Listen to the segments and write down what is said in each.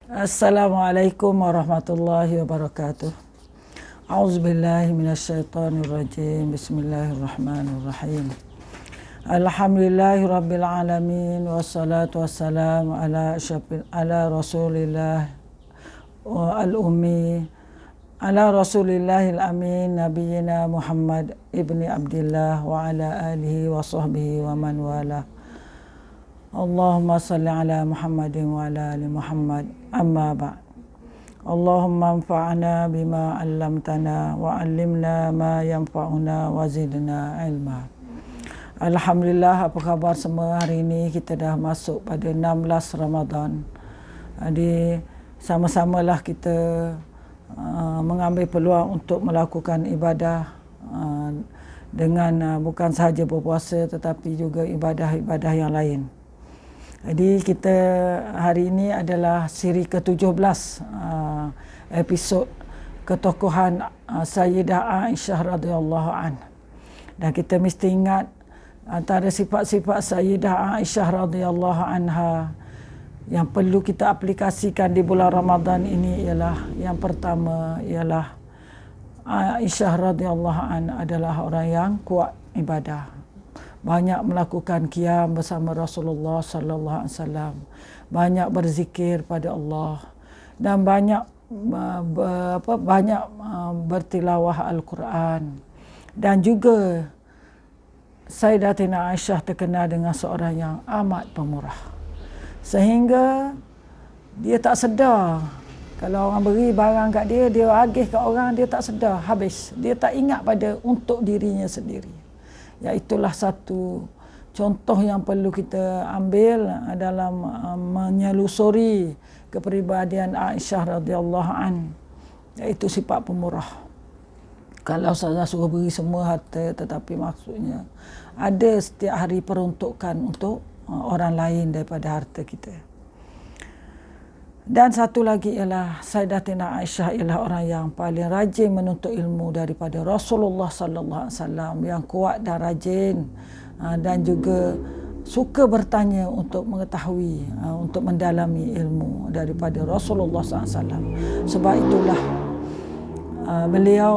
Assalamualaikum warahmatullahi wabarakatuh. A'udzubillahi minasyaitonirrajim. Bismillahirrahmanirrahim. Alhamdulillahi rabbil alamin wassalatu wassalamu ala rasulillah wa al-ummi ala rasulillahil amin nabiyina Muhammad ibni Abdillah wa ala alihi wa sahbihi wa man wala. Allahumma salli ala Muhammadin wa ala ali Muhammad. Amma ba'd. Allahumma anfa'na bima 'allamtana wa 'allimna ma yanfa'una wa zidna ilma. Alhamdulillah, apa khabar semua? Hari ini kita dah masuk pada 16 Ramadan. Jadi sama-samalah kita mengambil peluang untuk melakukan ibadah dengan bukan sahaja berpuasa tetapi juga ibadah-ibadah yang lain. Jadi kita hari ini adalah siri ke-17 episod ketokohan Sayyidah Aisyah radhiyallahu anha. Dan kita mesti ingat antara sifat-sifat Sayyidah Aisyah radhiyallahu anha yang perlu kita aplikasikan di bulan Ramadan ini ialah yang pertama ialah Aisyah radhiyallahu anha adalah orang yang kuat ibadah. Banyak melakukan qiyam bersama Rasulullah sallallahu alaihi wasallam, banyak berzikir pada Allah dan banyak bertilawah Al-Quran. Dan juga Sayyidatina Aisyah terkenal dengan seorang yang amat pemurah, sehingga dia tak sedar kalau orang beri barang kat dia, dia agih kat orang, dia tak sedar habis, dia tak ingat pada untuk dirinya sendiri. Iaitulah satu contoh yang perlu kita ambil dalam menyelusuri kepribadian Aisyah radhiyallahu an, iaitu sifat pemurah. Kalau saya suruh beri semua harta, tetapi maksudnya ada setiap hari peruntukan untuk orang lain daripada harta kita. Dan satu lagi ialah Sayyidatina Aisyah ialah orang yang paling rajin menuntut ilmu daripada Rasulullah sallallahu alaihi wasallam, yang kuat dan rajin dan juga suka bertanya untuk mengetahui, untuk mendalami ilmu daripada Rasulullah sallallahu alaihi wasallam. Sebab itulah beliau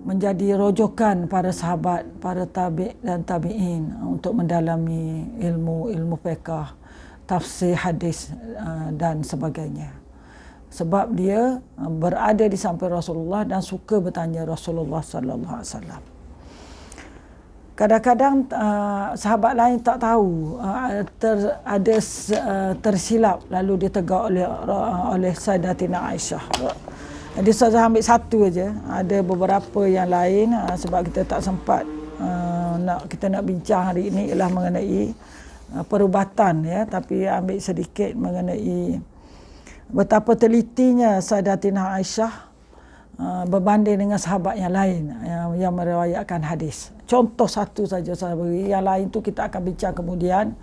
menjadi rojokan para sahabat, para tabi' dan tabi'in untuk mendalami ilmu fiqh, tafsir hadis dan sebagainya. Sebab dia berada di samping Rasulullah dan suka bertanya Rasulullah sallallahu alaihi wasallam. Kadang-kadang sahabat lain tak tahu, tersilap lalu ditegak oleh Sayyidatina Aisyah. Jadi saya ambil satu aja. Ada beberapa yang lain sebab kita tak sempat kita nak bincang hari ini ialah mengenai perubatan, ya, tapi ambil sedikit mengenai betapa telitinya Sayyidatina Aisyah berbanding dengan sahabat yang lain yang meriwayatkan hadis. Contoh satu saja saya beri, yang lain tu kita akan bincang kemudian.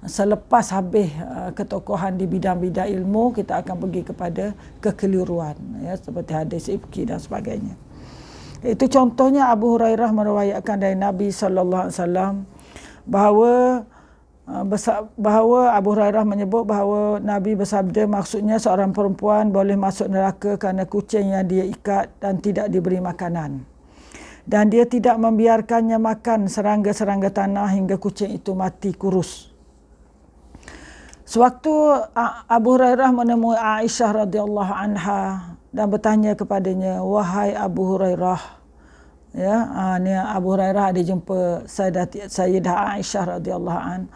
Selepas habis ketokohan di bidang-bidang ilmu, kita akan pergi kepada kekeliruan, ya, seperti hadis ifki dan sebagainya. Itu contohnya Abu Hurairah meriwayatkan dari Nabi sallallahu alaihi wasallam bahawa Abu Hurairah menyebut bahawa Nabi bersabda, maksudnya seorang perempuan boleh masuk neraka kerana kucing yang dia ikat dan tidak diberi makanan, dan dia tidak membiarkannya makan serangga-serangga tanah hingga kucing itu mati kurus. Sewaktu Abu Hurairah menemui Aisyah radhiyallahu anha dan bertanya kepadanya, wahai Abu Hurairah, ya, ni Abu Hurairah ada jumpa Sayyidah Aisyah radhiyallahu an.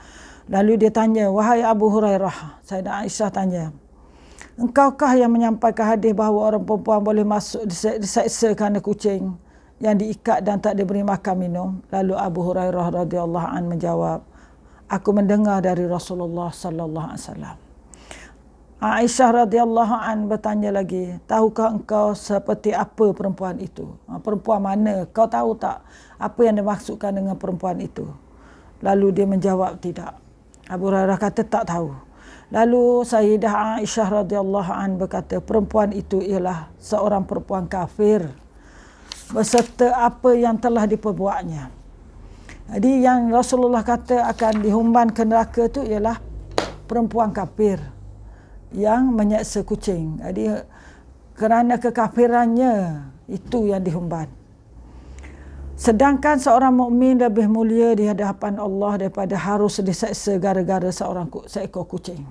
Lalu dia tanya, wahai Abu Hurairah, Sayyidah Aisyah tanya, engkaukah yang menyampaikan hadis bahawa orang perempuan boleh masuk diseksa kerana kucing yang diikat dan tak diberi makan minum? Lalu Abu Hurairah radhiyallahu an menjawab, aku mendengar dari Rasulullah sallallahu alaihi wasallam. Aisyah radhiyallahu an bertanya lagi, tahukah engkau seperti apa perempuan itu? Perempuan mana? Kau tahu tak apa yang dimaksudkan dengan perempuan itu? Lalu dia menjawab tidak. Abu Hurairah kata tak tahu. Lalu Sayyidah Aisyah radhiyallahu an berkata, perempuan itu ialah seorang perempuan kafir beserta apa yang telah diperbuatnya. Jadi yang Rasulullah kata akan dihumban ke neraka itu ialah perempuan kafir yang menyeksa kucing. Jadi kerana kekafirannya itu yang dihumban. Sedangkan seorang mukmin lebih mulia di hadapan Allah daripada harus diseksa gara-gara seekor kucing.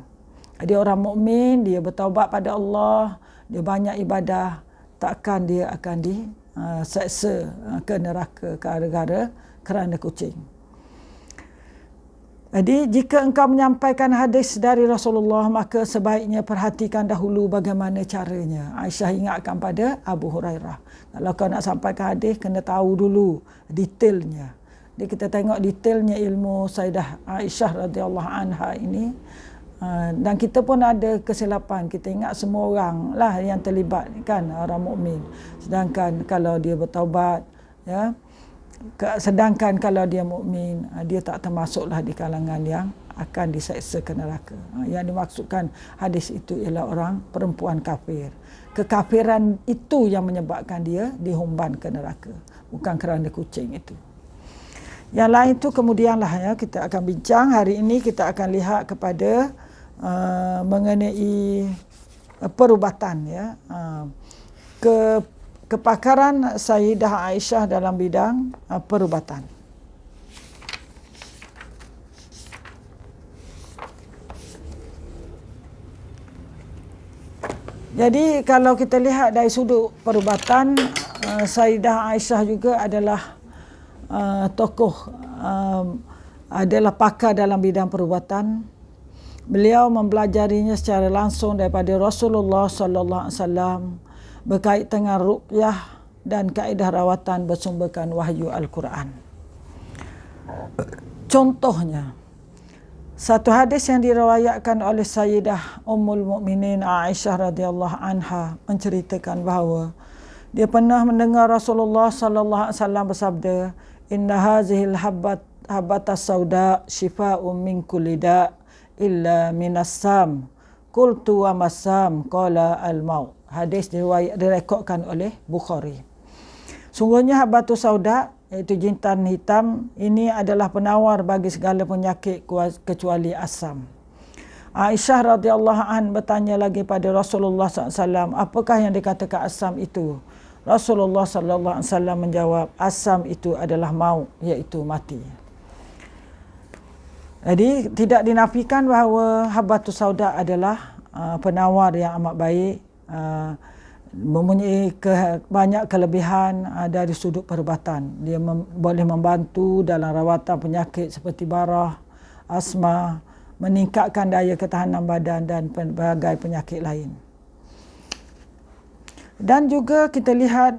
Jadi orang mukmin dia bertaubat pada Allah, dia banyak ibadah, takkan dia akan diseksa ke neraka gara-gara kerana kucing. Jadi jika engkau menyampaikan hadis dari Rasulullah, maka sebaiknya perhatikan dahulu bagaimana caranya. Aisyah ingatkan pada Abu Hurairah, kalau kau nak sampaikan hadis, kena tahu dulu detailnya. Jadi kita tengok detailnya ilmu Sayyidah Aisyah radhiyallahu anha ini. Dan kita pun ada kesilapan. Kita ingat semua orang lah yang terlibat, kan, orang mukmin. Sedangkan kalau dia bertaubat, ya, sedangkan kalau dia mukmin, dia tak termasuklah di kalangan yang akan diseksa ke neraka. Yang dimaksudkan hadis itu ialah orang perempuan kafir. Kekafiran itu yang menyebabkan dia dihumban ke neraka, bukan kerana kucing itu. Yang lain itu kemudianlah ya kita akan bincang. Hari ini kita akan lihat kepada mengenai perubatan, ya, kepakaran Sayyidah Aisyah dalam bidang perubatan. Jadi kalau kita lihat dari sudut perubatan, Sayyidah Aisyah juga adalah tokoh, adalah pakar dalam bidang perubatan. Beliau mempelajarinya secara langsung daripada Rasulullah sallallahu alaihi wasallam berkait dengan ruqyah dan kaedah rawatan bersumberkan wahyu Al-Quran. Contohnya, satu hadis yang diriwayatkan oleh Sayyidah Ummul Mukminin Aisyah radhiyallahu anha menceritakan bahawa dia pernah mendengar Rasulullah sallallahu alaihi wasallam bersabda, "Inna hazihil habbatas sauda shifaa'un min kulli da' illa minas sam." Qultu wa masam, qala al-maut. Hadis direkodkan oleh Bukhari. Sungguhnya habbatus sauda, iaitu jintan hitam, ini adalah penawar bagi segala penyakit kecuali asam. Aisyah radhiyallahu an bertanya lagi pada Rasulullah SAW, apakah yang dikatakan asam itu? Rasulullah SAW menjawab, asam itu adalah maut, iaitu mati. Jadi tidak dinafikan bahawa habbatus sauda adalah penawar yang amat baik, mempunyai banyak kelebihan dari sudut perubatan. Dia boleh membantu dalam rawatan penyakit seperti barah, asma, meningkatkan daya ketahanan badan dan pelbagai penyakit lain. Dan juga kita lihat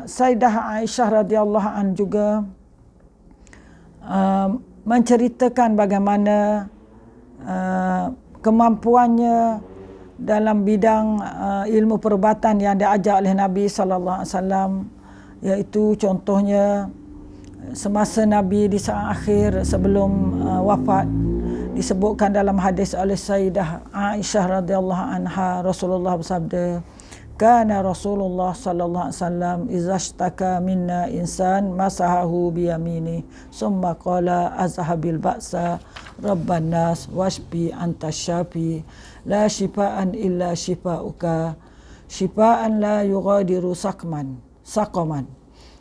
Sayyidah Aisyah radhiyallahu an juga menceritakan bagaimana kemampuannya dalam bidang ilmu perubatan yang diajar oleh Nabi sallallahu alaihi wasallam, iaitu contohnya semasa Nabi di saat akhir sebelum wafat, disebutkan dalam hadis oleh Sayyidah Aisyah radhiyallahu anha, Rasulullah bersabda, "Kana Rasulullah sallallahu alaihi wasallam idza ishtaka minna insan masahahu bi yamini summa qala azhabil ba'sa rabban nas washfi anta syafi la shifaan illa shifauka shifaan la yughadiru saqaman."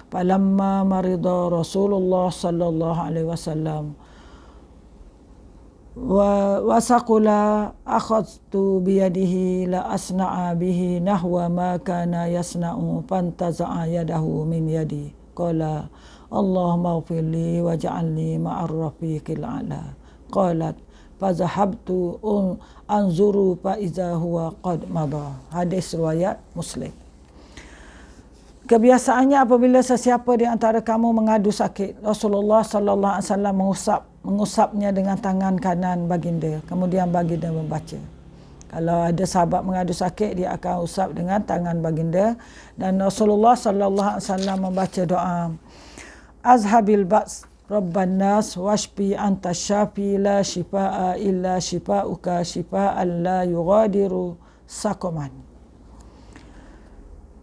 Falamma marida Rasulullah sallallahu alaihi wasallam wa saqula akhadtu biyadihi la asna'a bihi nahwa ma kana yasna'u fantaza'a yadahu min yadi qala Allahumma ighfirli waj'alni ma'ar rafiqil a'la. Qalat fazahabtu anzuru fa iza huwa qad mada. Hadis riwayat Muslim. Kebiasaannya apabila sesiapa di antara kamu mengadu sakit, Rasulullah sallallahu alaihi wasallam mengusapnya dengan tangan kanan baginda. Kemudian baginda membaca. Kalau ada sahabat mengadu sakit, dia akan usap dengan tangan baginda, dan Rasulullah sallallahu alaihi wasallam membaca doa, "Azhabil ba's rabban nas washfi anta syafi la shifaa illa shifauka shifaan la yughadiru saqaman."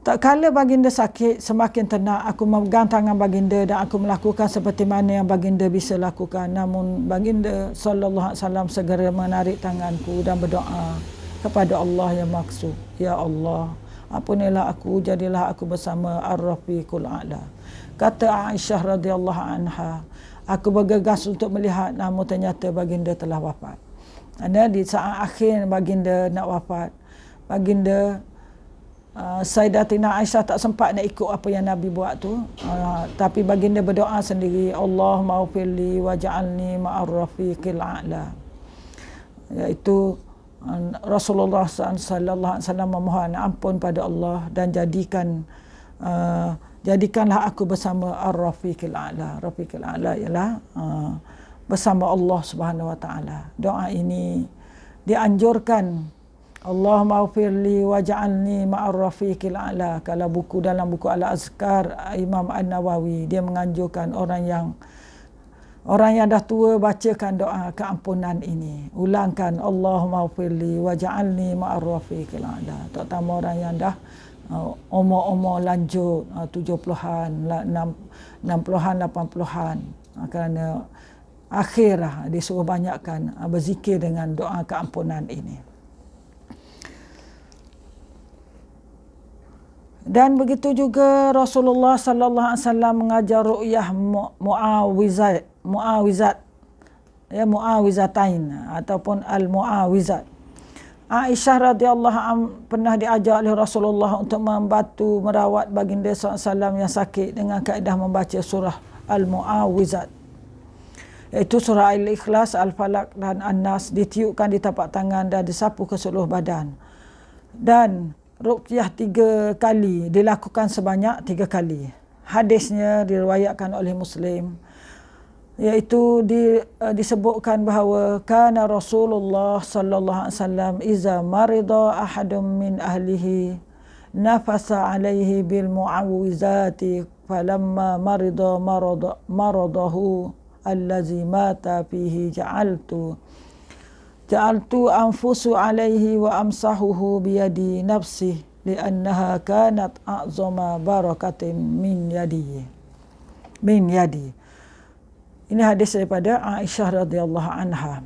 Tak kala baginda sakit, semakin tenang aku memegang tangan baginda dan aku melakukan seperti mana yang baginda bisa lakukan. Namun baginda sallallahu alaihi wasallam segera menarik tanganku dan berdoa, kepada Allah yang maksud. Ya Allah, ampunilah aku, jadilah aku bersama Ar-Rafiqul A'la. Kata Aisyah radhiyallahu anha, aku bergegas untuk melihat, namun ternyata baginda telah wafat. Ada di saat akhir baginda nak wafat, baginda Sayyidatina Aisyah tak sempat nak ikut apa yang Nabi buat tu, tapi baginda berdoa sendiri, Allahumma ufirli waj'alni ma'ar rafiqil a'la, iaitu Rasulullah sallallahu alaihi wasallam memohon ampun pada Allah dan jadikanlah aku bersama ar-rafiqil a'la. Rafiqil a'la ialah bersama Allah Subhanahu wa taala. Doa ini dianjurkan, Allahumma ufirli waj'alni ma'ar rafiqil a'la. Kalau dalam buku Al-Azkar Imam An-Nawawi, dia menganjurkan orang yang dah tua bacakan doa keampunan ini. Ulangkan Allahumma ufirli waj'alni ma'ar rafiqil a'la. Terutama orang yang dah umur lanjut, 70-an, 60-an, 80-an. Kerana akhirah disuruh banyakkan berzikir dengan doa keampunan ini. Dan begitu juga Rasulullah sallallahu alaihi wasallam mengajar ru'yah mu'awizat, ya, mu'awizatain ataupun al-mu'awizat. Aisyah radhiyallahu pernah diajar oleh Rasulullah untuk membantu merawat baginda sallallahu alaihi wasallam yang sakit dengan kaedah membaca surah al-mu'awizat, iaitu surah Al-Ikhlas, Al-Falaq dan An-Nas, ditiupkan di tapak tangan dan disapu ke seluruh badan. Dan ruqyah 3 kali dilakukan sebanyak 3 kali. Hadisnya diriwayatkan oleh Muslim, iaitu disebutkan bahawa kana Rasulullah sallallahu alaihi wasallam iza marida ahadun min ahlihi nafasa alaihi bil mu'awwizati falamma maradahu allazi mata fihi ja'altu anfusu alaihi wa amsahuhu biyadi nafsi li'annaha kanat a'zama barakatin min yadi. Ini hadis daripada Aisyah radhiyallahu anha.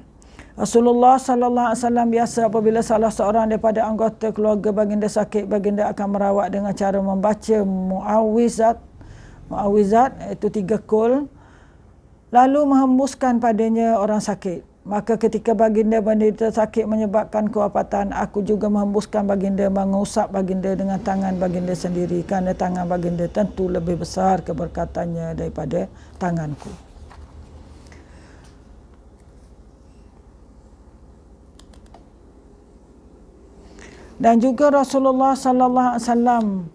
Rasulullah sallallahu alaihi wasallam biasa apabila salah seorang daripada anggota keluarga baginda sakit, baginda akan merawat dengan cara membaca mu'awwizat iaitu 3 kul, lalu menghembuskan padanya orang sakit. Maka ketika baginda menderita sakit menyebabkan kewafatan, aku juga menghembuskan baginda, mengusap baginda dengan tangan baginda sendiri, kerana tangan baginda tentu lebih besar keberkatannya daripada tanganku. Dan juga Rasulullah sallallahu alaihi wasallam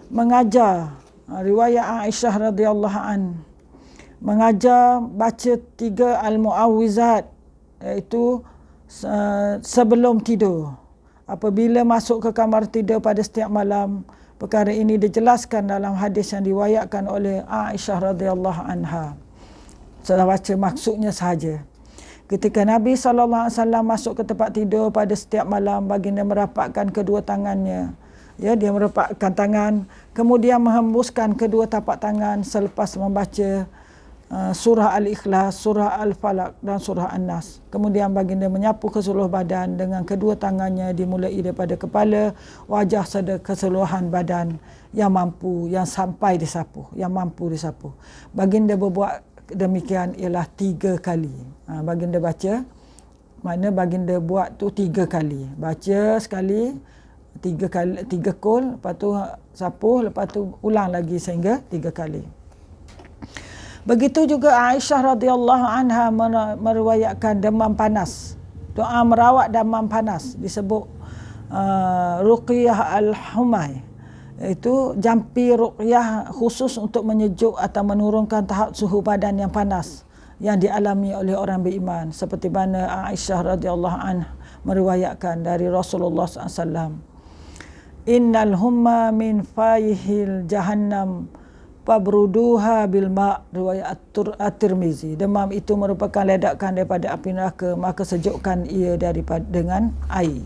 mengajar, riwayat Aisyah radhiyallahu mengajar baca 3 al-mu'awwizat, iaitu sebelum tidur, apabila masuk ke kamar tidur pada setiap malam. Perkara ini dijelaskan dalam hadis yang diriwayatkan oleh Aisyah radhiyallahu anha. Saya baca maksudnya sahaja. Ketika Nabi SAW masuk ke tempat tidur pada setiap malam, baginda merapatkan kedua tangannya. Ya, dia merapatkan tangan, kemudian menghembuskan kedua tapak tangan selepas membaca surah Al-Ikhlas, surah Al-Falaq dan surah An-Nas. Kemudian baginda menyapu ke seluruh badan dengan kedua tangannya, dimulai daripada kepala, wajah serta keseluruhan badan yang mampu disapu. Baginda berbuat demikian ialah 3 kali. Baginda baca, makna baginda buat tu 3 kali. Baca sekali 3 kali, 3 kul, lepas tu sapu, lepas tu ulang lagi sehingga 3 kali. Begitu juga Aisyah radhiyallahu anha meriwayatkan demam panas. Doa merawat demam panas disebut ruqyah al-humay, iaitu jampi ruqyah khusus untuk menyejuk atau menurunkan tahap suhu badan yang panas yang dialami oleh orang beriman, seperti mana Aisyah radhiyallahu anha meriwayatkan dari Rasulullah SAW. Innal humma min faihil jahannam fabruduha bil ma', riwayat At-Tirmizi. Demam itu merupakan ledakan daripada api neraka, maka sejukkan ia dengan air.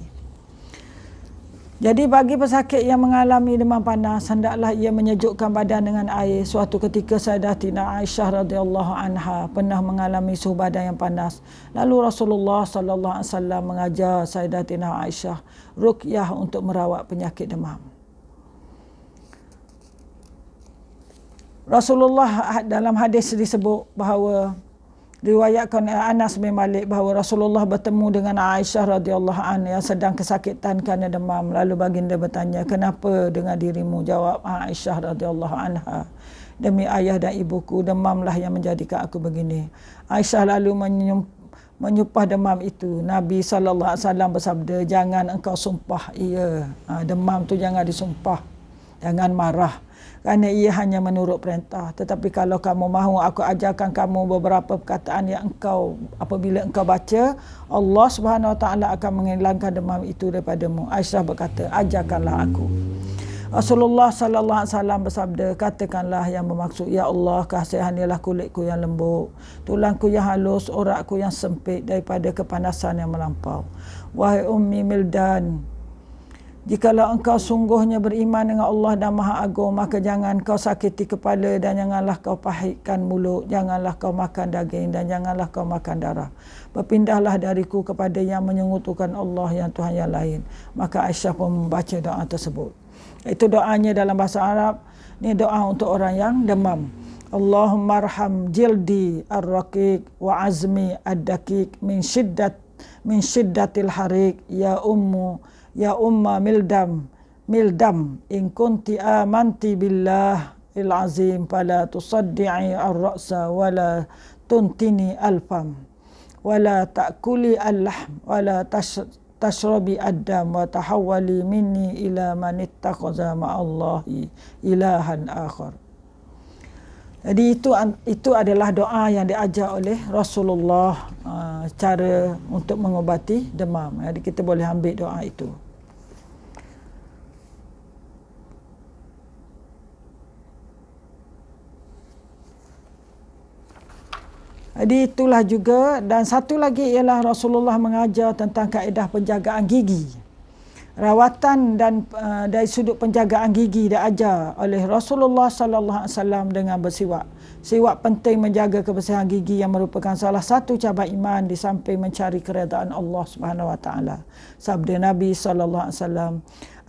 Jadi bagi pesakit yang mengalami demam panas, hendaklah ia menyejukkan badan dengan air. Suatu ketika Sayyidatina Aisyah radhiyallahu anha pernah mengalami suhu badan yang panas. Lalu Rasulullah sallallahu alaihi wasallam mengajar Sayyidatina Aisyah ruqyah untuk merawat penyakit demam. Rasulullah dalam hadis disebut bahawa riwayatkan Anas bin Malik bahawa Rasulullah bertemu dengan Aisyah radhiyallahu anha yang sedang kesakitan kerana demam. Lalu baginda bertanya, "Kenapa dengan dirimu?" Jawab Aisyah radhiyallahu anha, "Demi ayah dan ibuku, demamlah yang menjadikan aku begini." Aisyah lalu menyupah demam itu. Nabi sallallahu alaihi wasallam bersabda, "Jangan engkau sumpah ia." Demam tu jangan disumpah. Jangan marah. Kerana ia hanya menurut perintah. Tetapi kalau kamu mahu, aku ajarkan kamu beberapa perkataan yang apabila engkau baca, Allah Subhanahu Wa Taala akan menghilangkan demam itu daripadamu. Aisyah berkata, "Ajarkanlah aku." Rasulullah sallallahu alaihi wasallam bersabda, "Katakanlah yang bermaksud, ya Allah, kasihanilah kulitku yang lembut, tulangku yang halus, uratku yang sempit daripada kepanasan yang melampau. Wahai Ummi Mildan, jikalau engkau sungguhnya beriman dengan Allah dan Maha Agung, maka jangan kau sakiti kepala dan janganlah kau pahitkan mulut, janganlah kau makan daging dan janganlah kau makan darah. Berpindahlah dariku kepada yang menyekutukan Allah yang Tuhan yang lain." Maka Aisyah pun membaca doa tersebut. Itu doanya dalam bahasa Arab. Ini doa untuk orang yang demam. Allahumma arham jildi ar-raqiq wa azmi ad-daqiq min shiddatil harik ya umma mildam in kunti amanti billah il azim fala tusaddi'i ar-ra'sa wala tuntini al-fam wala ta'kuli al-lahm wala tashrabi ad-dam wa tahawwali minni ila man ittakhadha ma'allahi ilahan akhar. Jadi itu adalah doa yang diajar oleh Rasulullah, cara untuk mengobati demam. Jadi kita boleh ambil doa itu. Jadi itulah juga, dan satu lagi ialah Rasulullah mengajar tentang kaedah penjagaan gigi. Rawatan dan dari sudut penjagaan gigi diajar oleh Rasulullah sallallahu alaihi wasallam dengan bersiwak. Siwak penting menjaga kebersihan gigi yang merupakan salah satu cabang iman di samping mencari keredaan Allah Subhanahu wa taala. Sabda Nabi sallallahu alaihi wasallam,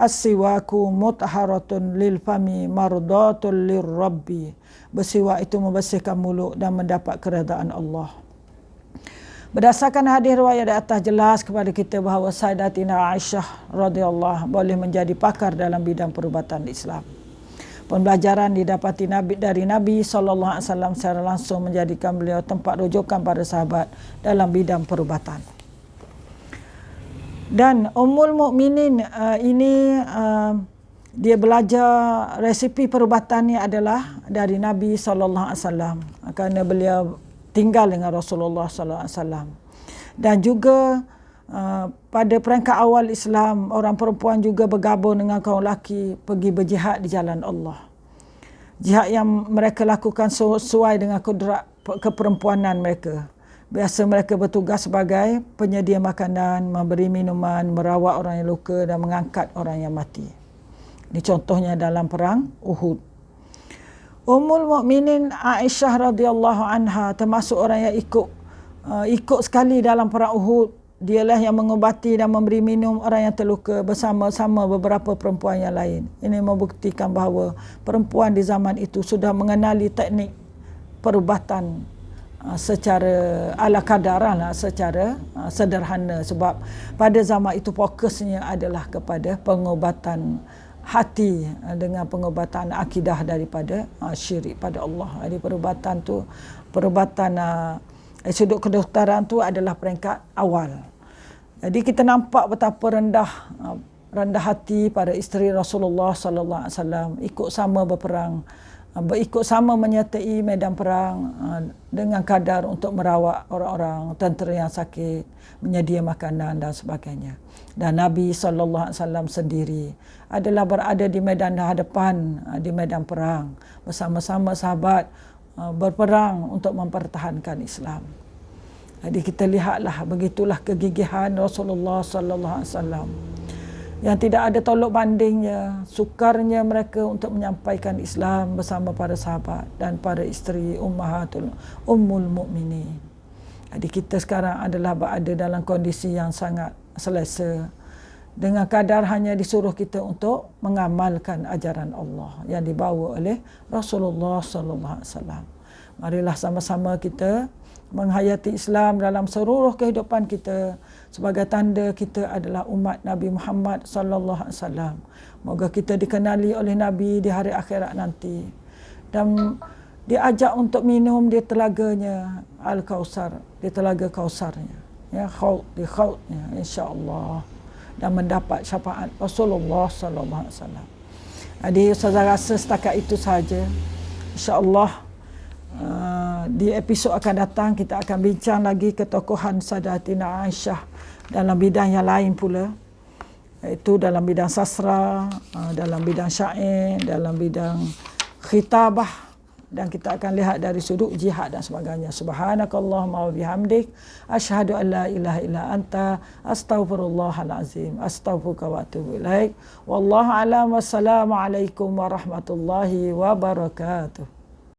"As-siwaku mutahharatun lil fami mardatul lirabbi." Bersiwak itu membersihkan mulut dan mendapat keredaan Allah. Berdasarkan hadis riwayat di atas jelas kepada kita bahawa Sayyidatina Aisyah radhiyallahu boleh menjadi pakar dalam bidang perubatan Islam. Pembelajaran didapati dari Nabi sallallahu alaihi wasallam secara langsung menjadikan beliau tempat rujukan para sahabat dalam bidang perubatan. Dan Ummul Mukminin ini dia belajar resipi perubatannya adalah dari Nabi sallallahu alaihi wasallam kerana beliau tinggal dengan Rasulullah sallallahu alaihi wasallam. Dan juga pada peringkat awal Islam, orang perempuan juga bergabung dengan kaum lelaki pergi berjihad di jalan Allah. Jihad yang mereka lakukan sesuai dengan kudrat keperempuanan mereka. Biasa mereka bertugas sebagai penyedia makanan, memberi minuman, merawat orang yang luka dan mengangkat orang yang mati. Ini contohnya dalam perang Uhud. Ummul Mukminin Aisyah radhiyallahu anha termasuk orang yang ikut sekali dalam perang Uhud. Dialah yang mengubati dan memberi minum orang yang terluka bersama-sama beberapa perempuan yang lain. Ini membuktikan bahawa perempuan di zaman itu sudah mengenali teknik perubatan secara ala kadaran, secara sederhana, sebab pada zaman itu fokusnya adalah kepada pengobatan hati dengan pengobatan akidah daripada syirik pada Allah. Jadi perubatan sudut kedokteran tu adalah peringkat awal. Jadi kita nampak betapa rendah hati para isteri Rasulullah sallallahu alaihi wasallam ikut sama berperang, ikut sama menyertai medan perang dengan kadar untuk merawat orang-orang tentera yang sakit, menyedia makanan dan sebagainya. Dan Nabi sallallahu alaihi wasallam sendiri adalah berada di medan hadapan, di medan perang bersama-sama sahabat berperang untuk mempertahankan Islam. Jadi kita lihatlah begitulah kegigihan Rasulullah sallallahu alaihi wasallam. yang tidak ada tolok bandingnya, sukarnya mereka untuk menyampaikan Islam bersama para sahabat dan para isteri ummul mukminin. Jadi kita sekarang adalah berada dalam kondisi yang sangat selesa, dengan kadar hanya disuruh kita untuk mengamalkan ajaran Allah yang dibawa oleh Rasulullah sallallahu alaihi wasallam. Marilah sama-sama kita menghayati Islam dalam seluruh kehidupan kita sebagai tanda kita adalah umat Nabi Muhammad sallallahu alaihi wasallam. Moga kita dikenali oleh Nabi di hari akhirat nanti dan diajak untuk minum di telaganya Al-Kausar, di telaga Kausarnya, ya, di khautnya, insya-Allah, dan mendapat syafaat Rasulullah sallallahu alaihi wasallam. Jadi saya rasa setakat itu saja. Insya-Allah di episod akan datang kita akan bincang lagi ketokohan Sayyidatina Aisyah dalam bidang yang lain pula, iaitu dalam bidang sastra, dalam bidang syair, dalam bidang khitabah, dan kita akan lihat dari sudut jihad dan sebagainya. Subhanakallahumma wa bihamdik asyhadu an la ilaha illa anta astaghfirullahal azim astaghfiruka wa atubu ilaik. Wallahu a'lam. Wassalamu alaikum warahmatullahi wabarakatuh.